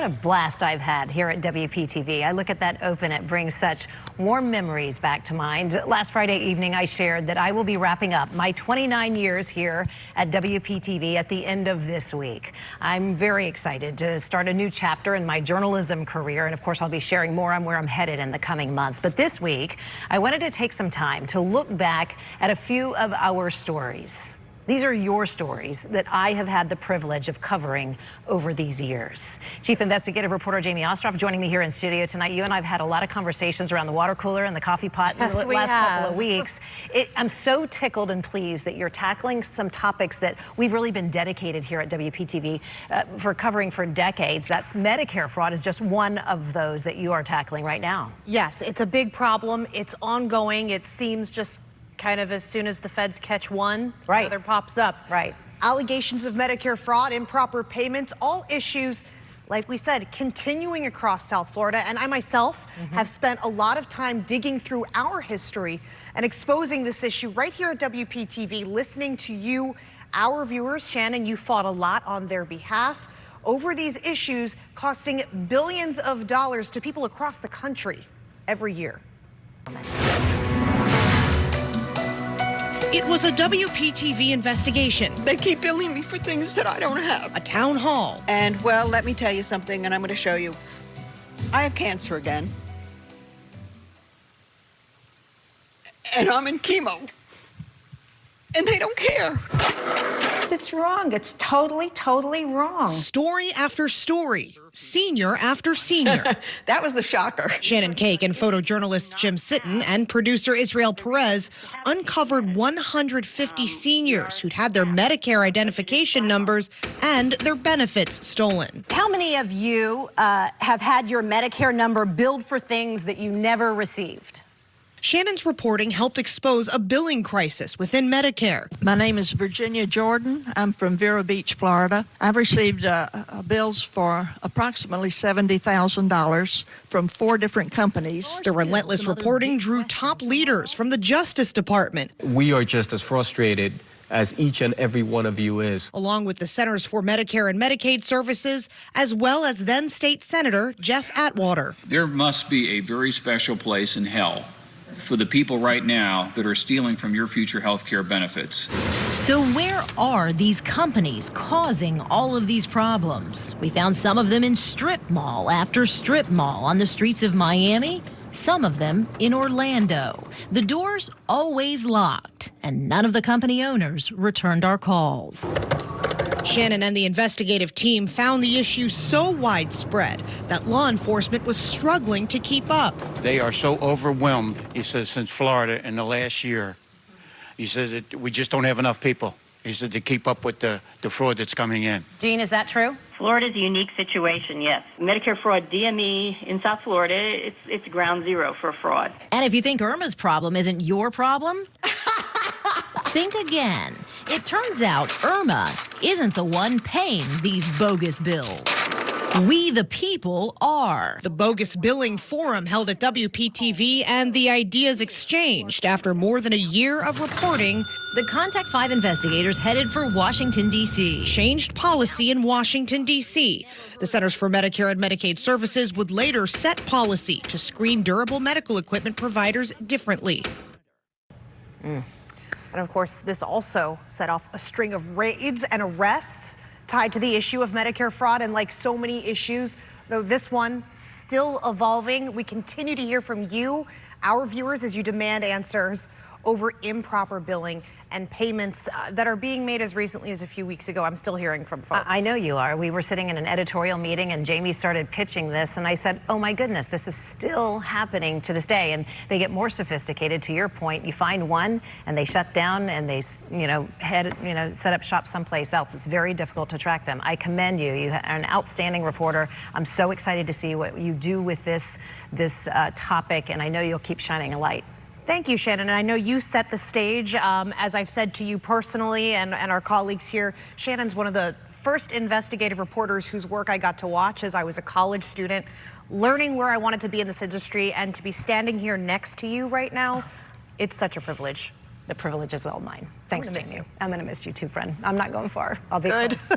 a blast I've had here at WPTV. I look at that open, it brings such warm memories back to mind. Last Friday evening, I shared that I will be wrapping up my 29 years here at WPTV at the end of this week. I'm very excited to start a new chapter in my journalism career, and of course, I'll be sharing more on where I'm headed in the coming months. But this week, I wanted to take some time to look back at a few of our stories. These are your stories that I have had the privilege of covering over these years. Chief Investigative Reporter Jamie Ostroff joining me here in studio tonight. You and I have had a lot of conversations around the water cooler and the coffee pot in the last couple of weeks. I'm so tickled and pleased that you're tackling some topics that we've really been dedicated here at WPTV for covering for decades. That's Medicare fraud is just one of those that you are tackling right now. Yes, it's a big problem. It's ongoing. It seems just kind of as soon as the feds catch one, another pops up. Right. Allegations of Medicare fraud, improper payments, all issues, like we said, continuing across South Florida. And I myself have spent a lot of time digging through our history and exposing this issue right here at WPTV, listening to you, our viewers. Shannon, you fought a lot on their behalf over these issues costing billions of dollars to people across the country every year. It was a WPTV investigation. They keep billing me for things that I don't have. A town hall. And, well, let me tell you something, and I'm going to show you. I have cancer again. And I'm in chemo. And they don't care. It's wrong. It's totally wrong. Story after story. Senior after senior. That was the shocker. Shannon Cake and photojournalist Jim Sitton and producer Israel Perez uncovered 150 seniors who'd had their Medicare identification numbers and their benefits stolen. How many of you have had your Medicare number billed for things that you never received? Shannon's reporting helped expose a billing crisis within Medicare. My name is Virginia Jordan. I'm from Vero Beach, Florida. I've received bills for approximately $70,000 from 4 different companies. The relentless reporting drew top leaders from the Justice Department. We are just as frustrated as each and every one of you is. Along with the Centers for Medicare and Medicaid Services, as well as then State Senator Jeff Atwater. There must be a very special place in hell for the people right now that are stealing from your future health care benefits. So where are these companies causing all of these problems? We found some of them in strip mall after strip mall on the streets of Miami, some of them in Orlando. The doors always locked, and none of the company owners returned our calls. Shannon and the investigative team found the issue so widespread that law enforcement was struggling to keep up. They are so overwhelmed, he says, since Florida in the last year. He says that we just don't have enough people. He said to keep up with the fraud that's coming in. Jean, is that true? Florida's a unique situation, yes. Medicare fraud, DME in South Florida, it's ground zero for fraud. And if you think Irma's problem isn't your problem, think again. It turns out Irma isn't the one paying these bogus bills. We the people are. The bogus billing forum held at WPTV and the ideas exchanged after more than a year of reporting. The Contact 5 investigators headed for Washington, D.C. Changed policy in Washington, D.C. The Centers for Medicare and Medicaid Services would later set policy to screen durable medical equipment providers differently. And of course, this also set off a string of raids and arrests tied to the issue of Medicare fraud. And like so many issues, though this one still evolving, we continue to hear from you, our viewers, as you demand answers over improper billing and payments that are being made as recently as a few weeks ago. I'm still hearing from folks. I know you are. We were sitting in an editorial meeting and Jamie started pitching this and I said, oh my goodness, this is still happening to this day. And they get more sophisticated. To your point, you find one and they shut down and they, set up shop someplace else. It's very difficult to track them. I commend you. You are an outstanding reporter. I'm so excited to see what you do with this topic, and I know you'll keep shining a light. Thank you, Shannon. And I know you set the stage, as I've said to you personally and our colleagues here. Shannon's one of the first investigative reporters whose work I got to watch as I was a college student, learning where I wanted to be in this industry, and to be standing here next to you right now, it's such a privilege. The privilege is all mine. Thanks, Jamie. I'm going to miss you too, friend. I'm not going far. I'll be close.